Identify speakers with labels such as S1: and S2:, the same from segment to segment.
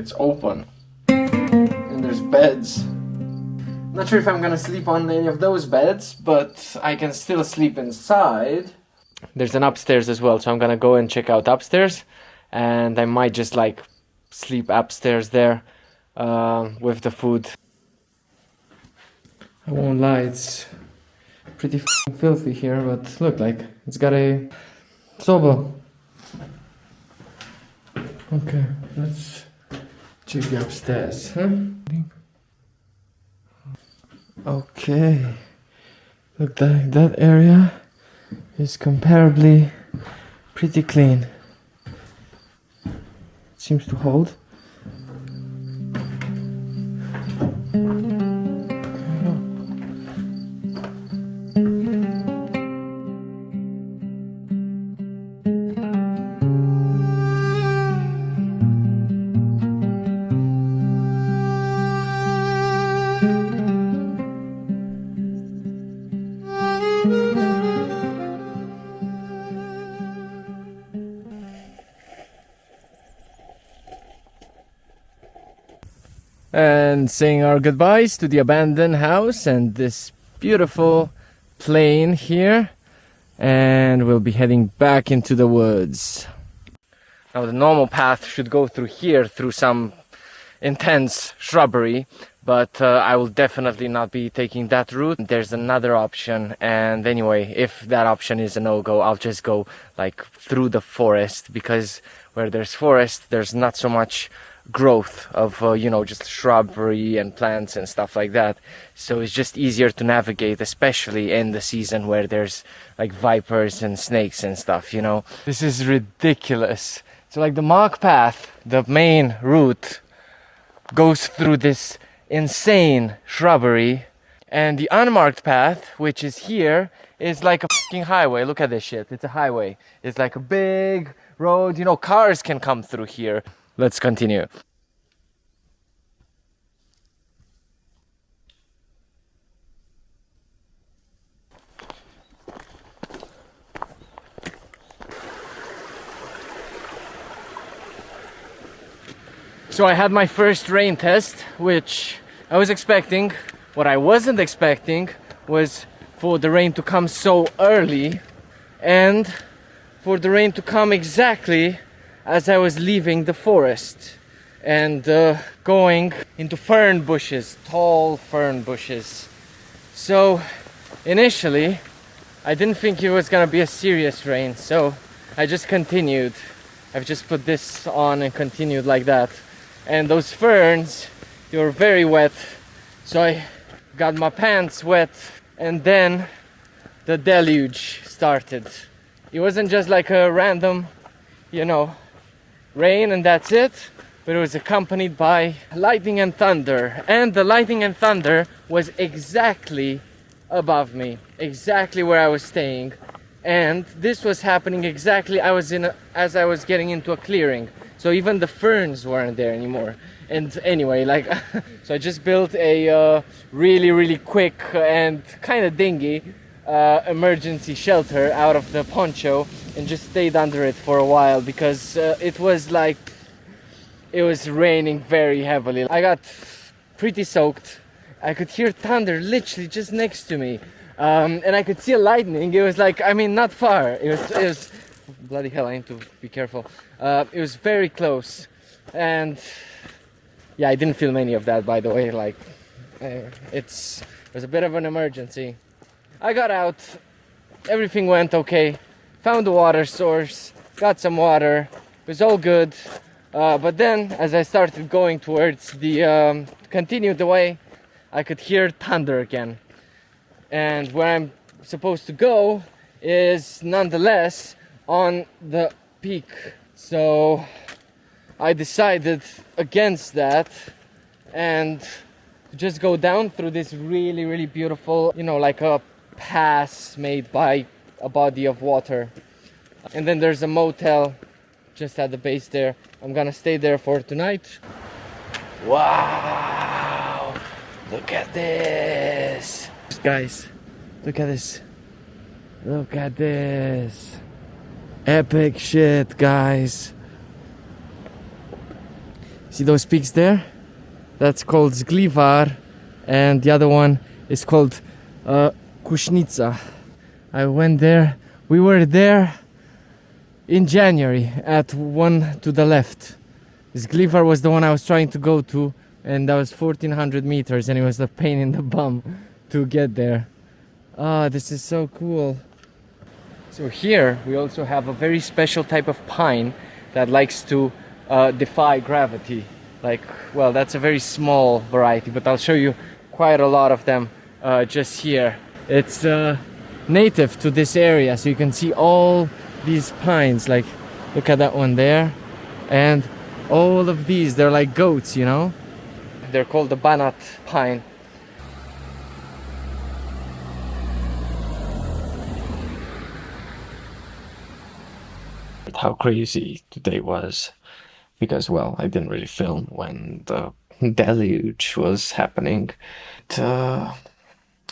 S1: it's open. And there's beds. Not sure if I'm gonna sleep on any of those beds, but I can still sleep inside. There's an upstairs as well, so I'm gonna go and check out upstairs. And I might just like sleep upstairs there with the food. I won't lie, it's pretty filthy here, but look, like it's got a soba. Okay, let's check the upstairs, huh? Okay, look, that area is comparably pretty clean. It seems to hold. And saying our goodbyes to the abandoned house and this beautiful plain here, and we'll be heading back into the woods. Now the normal path should go through here, through some intense shrubbery, but I will definitely not be taking that route. There's another option, and anyway, if that option is a no-go, I'll just go like through the forest, because where there's forest, there's not so much growth of you know, just shrubbery and plants and stuff like that, so it's just easier to navigate, especially in the season where there's like vipers and snakes and stuff, you know. This is ridiculous. So like the marked path, the main route, goes through this insane shrubbery, and the unmarked path, which is here, is like a fucking highway. Look at this shit, it's a highway. It's like a big road, you know, cars can come through here. Let's continue. So I had my first rain test, which I was expecting. What I wasn't expecting was for the rain to come so early, and for the rain to come exactly as I was leaving the forest and going into fern bushes, tall fern bushes. So initially I didn't think it was gonna be a serious rain, so I just continued. I've just put this on and continued like that. And those ferns, they were very wet, so I got my pants wet, and then the deluge started. It wasn't just like a random, you know, rain and that's it, but it was accompanied by lightning and thunder, and the lightning and thunder was exactly above me, exactly where I was staying, and this was happening exactly as I was getting into a clearing, so even the ferns weren't there anymore. And anyway, like so I just built a really quick and kind of dingy emergency shelter out of the poncho and just stayed under it for a while, because it was raining very heavily. I got pretty soaked. I could hear thunder literally just next to me, and I could see a lightning. It was like, I mean, not far. It was bloody hell, I need to be careful. It was very close, and yeah, I didn't film any of that, by the way. Like it was a bit of an emergency. I got out, everything went okay, found the water source, got some water, it was all good, but then as I started going towards the, continued the way, I could hear thunder again, and where I'm supposed to go is nonetheless on the peak, so I decided against that and just go down through this really beautiful, you know, like a pass made by a body of water, and then there's a motel just at the base there. I'm gonna stay there for tonight. Wow, look at this, guys, look at this, look at this epic shit, guys. See those peaks there? That's called Zglivar, and the other one is called Kushnica. I went there. We were there in January at one to the left. Zglivar was the one I was trying to go to, and that was 1400 meters, and it was a pain in the bum to get there. Ah, this is so cool. So here we also have a very special type of pine that likes to defy gravity. Like, well, that's a very small variety, but I'll show you quite a lot of them just here. It's native to this area, so you can see all these pines. Like, look at that one there, and all of these, they're like goats, you know. They're called the banat pine.
S2: How crazy today was, because, well, I didn't really film when the deluge was happening. It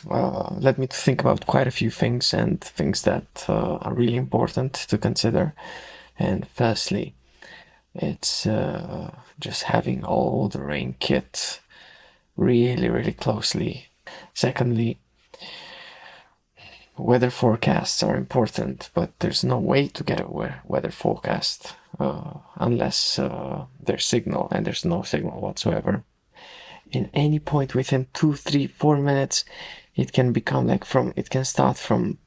S2: led me to think about quite a few things, and things that are really important to consider. And firstly, it's just having all the rain kit really closely. Secondly, weather forecasts are important, but there's no way to get a weather forecast unless there's signal, and there's no signal whatsoever. In any point within 2, 3, 4 minutes, it can become like it can start from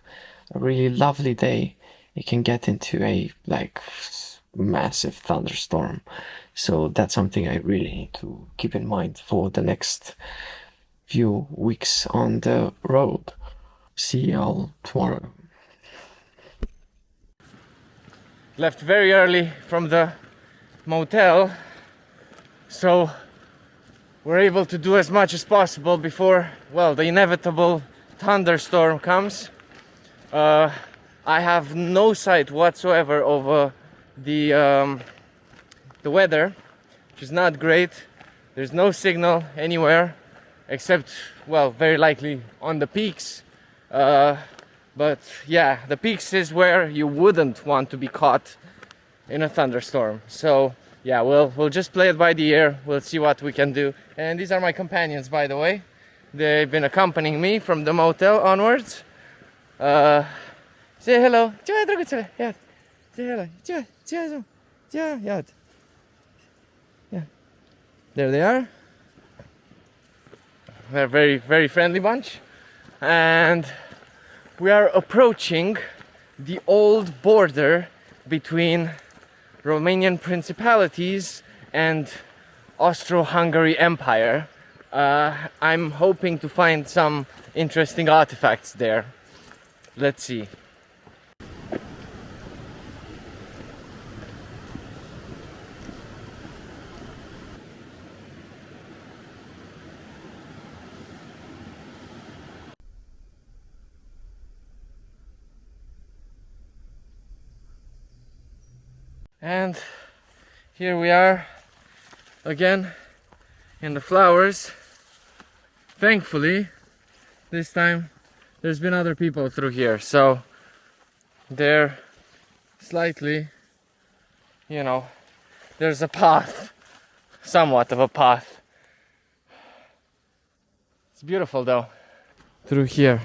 S2: a really lovely day, it can get into a like massive thunderstorm. So that's something I really need to keep in mind for the next few weeks on the road. See y'all tomorrow.
S1: Left very early from the motel, so we're able to do as much as possible before, well, the inevitable thunderstorm comes. I have no sight whatsoever over the weather, which is not great. There's no signal anywhere except, well, very likely on the peaks. But yeah, the peaks is where you wouldn't want to be caught in a thunderstorm. So yeah, we'll just play it by the ear. We'll see what we can do. And these are my companions, by the way. They've been accompanying me from the motel onwards. Say hello. Yeah. Say hello. Yeah. There they are. They're a very friendly bunch. And we are approaching the old border between Romanian principalities and Austro-Hungary Empire. I'm hoping to find some interesting artifacts there. Let's see. And here we are again in the flowers. Thankfully, this time there's been other people through here, so they're slightly, you know, there's a path, somewhat of a path. It's beautiful though. Through here,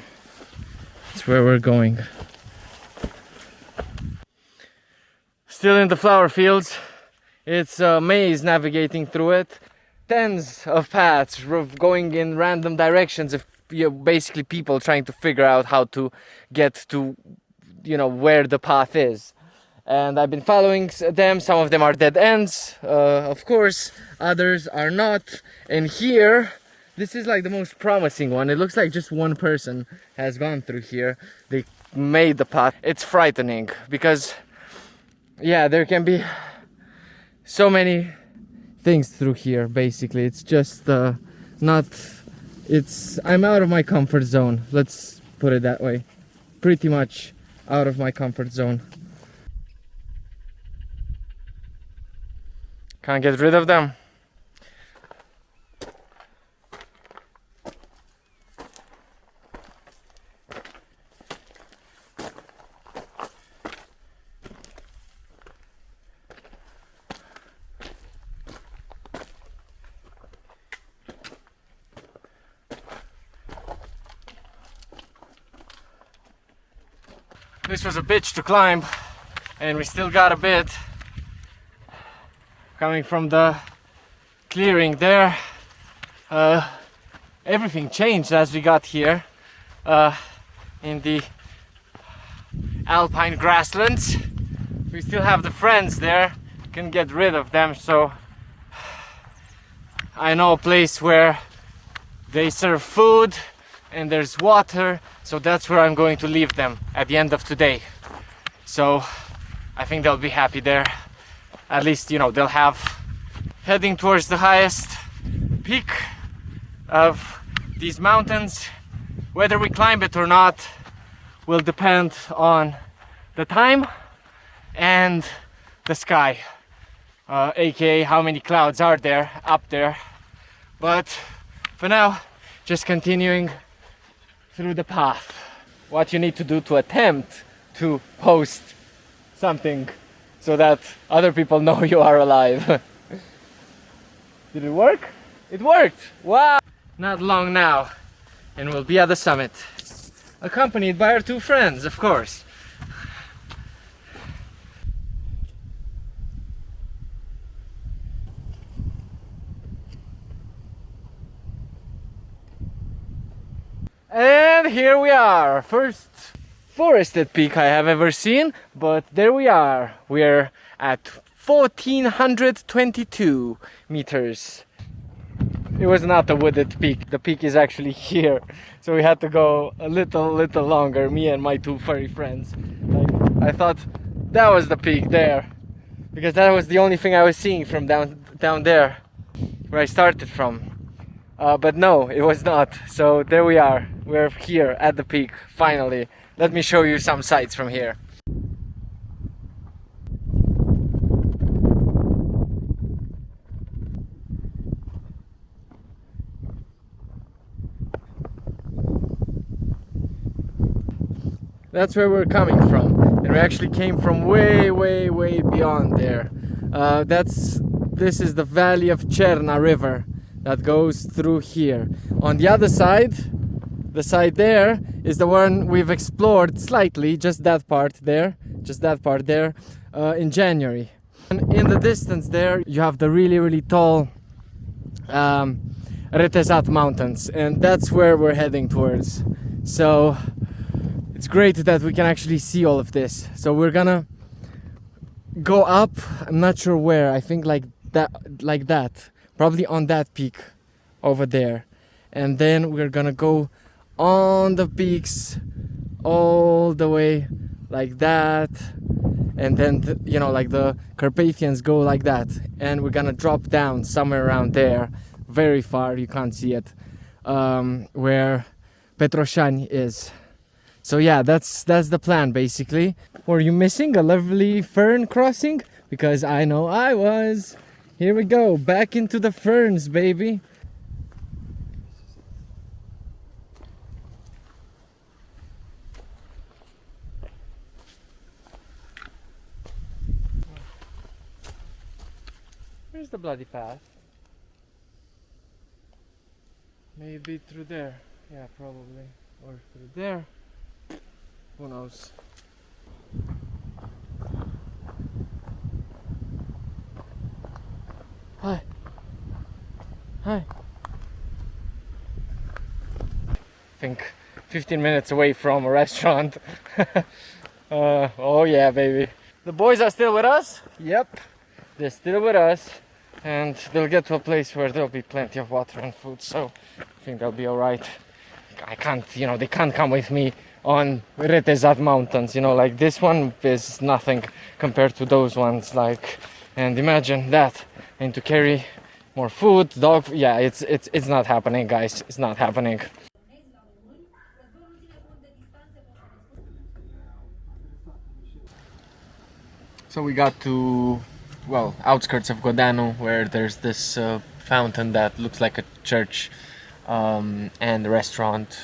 S1: it's where we're going. Still in the flower fields. It's a maze navigating through it. Tens of paths going in random directions of basically people trying to figure out how to get to, you know, where the path is. And I've been following them. Some of them are dead ends, of course. Others are not. And here, this is like the most promising one. It looks like just one person has gone through here. They made the path. It's frightening because, yeah, there can be so many things through here. Basically, it's just I'm out of my comfort zone. Let's put it that way. Pretty much out of my comfort zone. Can't get rid of them. This was a bitch to climb, and we still got a bit coming from the clearing there. Everything changed as we got here in the alpine grasslands. We still have the friends there, can get rid of them, so I know a place where they serve food and there's water, so that's where I'm going to leave them at the end of today. So I think they'll be happy there. At least, you know, they'll have heading towards the highest peak of these mountains. Whether we climb it or not will depend on the time and the sky, aka how many clouds are there up there. But for now, just continuing through the path. What you need to do to attempt to post something so that other people know you are alive. Did it work? It worked! Wow! Not long now, and we'll be at the summit, accompanied by our two friends, of course. And here we are, first forested peak I have ever seen, but there we are. We're at 1422 meters. It was not a wooded peak. The peak is actually here, so we had to go a little longer, me and my two furry friends. Like, I thought that was the peak there, because that was the only thing I was seeing from down there where I started from. But no, it was not. So there we are. We're here at the peak, finally. Let me show you some sights from here. That's where we're coming from, and we actually came from way beyond there. This is the valley of Cerna river that goes through here. On the other side, the side there is the one we've explored slightly, just that part there, in January. And in the distance there, you have the really tall Retezat mountains, and that's where we're heading towards. So it's great that we can actually see all of this. So we're gonna go up, I'm not sure where, I think like that, probably on that peak over there. And then we're gonna go on the peaks all the way like that. And then, you know, like the Carpathians go like that. And we're gonna drop down somewhere around there, very far, you can't see it, where Petroșani is. So yeah, that's the plan basically. Were you missing a lovely fern crossing? Because I know I was. Here we go, back into the ferns, baby. Where's the bloody path? Maybe through there. Yeah, probably. Or through there. Who knows? Hi. Hi. I think 15 minutes away from a restaurant. Oh yeah, baby. The boys are still with us? Yep. They're still with us. And they'll get to a place where there'll be plenty of water and food, so I think they'll be alright. I can't, you know, they can't come with me on Retezat mountains, you know, like this one is nothing compared to those ones, like, and imagine that, and to carry more food, dog, yeah, it's not happening, guys, it's not happening. So we got to, well, outskirts of Godanu, where there's this fountain that looks like a church, and a restaurant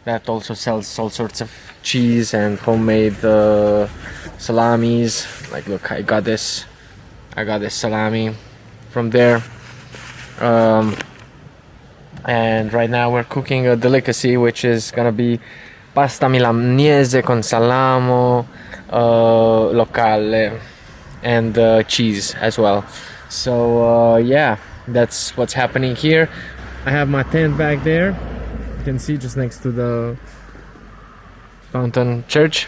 S1: that also sells all sorts of cheese and homemade salamis. Like, look, I got this salami from there, and right now we're cooking a delicacy which is gonna be pasta milanese con salamo locale and cheese as well. So yeah, that's what's happening here. I have my tent back there, you can see, just next to the fountain church.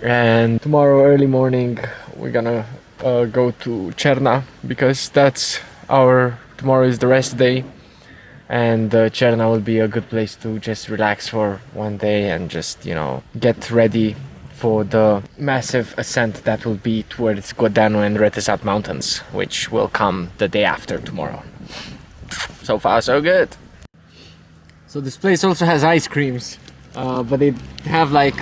S1: And tomorrow early morning we're gonna go to Cerna, because that's tomorrow is the rest day, and Cerna will be a good place to just relax for one day and just, you know, get ready for the massive ascent that will be towards Godanu and Retezat mountains, which will come the day after tomorrow. So far so good. So this place also has ice creams, but they have like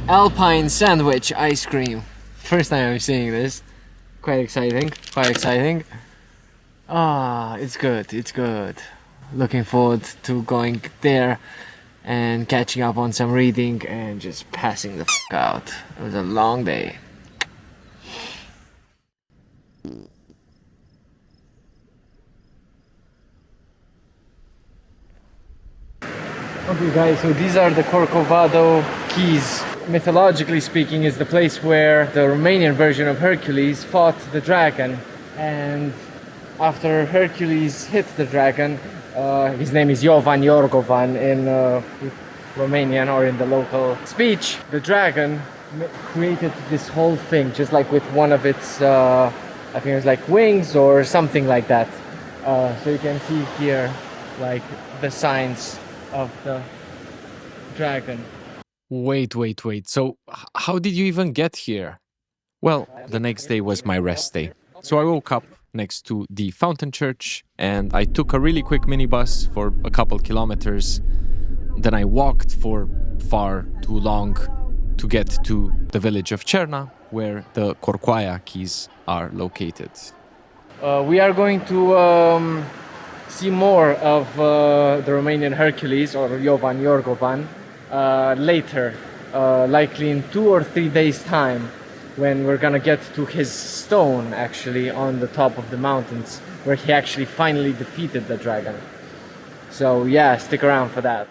S1: alpine sandwich ice cream. First time I'm seeing this. Quite exciting, quite exciting. It's good, it's good. Looking forward to going there and catching up on some reading and just passing the f*** out. It was a long day. Okay guys, so these are the Corcovado Keys. Mythologically speaking, is the place where the Romanian version of Hercules fought the dragon, and after Hercules hit the dragon, his name is Jovan Yorgovan in Romanian, or in the local speech, the dragon created this whole thing just like with one of its I think it was like wings or something like that. So you can see here like the signs of the dragon.
S2: Wait. So, how did you even get here? Well, the next day was my rest day. So I woke up next to the fountain church and I took a really quick minibus for a couple kilometers. Then I walked for far too long to get to the village of Cerna, where the Corcoaia keys are located.
S1: We are going to see more of the Romanian Hercules, or Jovan Yorgovan, later, likely in 2 or 3 days time, when we're gonna get to his stone actually on the top of the mountains, where he actually finally defeated the dragon. So yeah, stick around for that.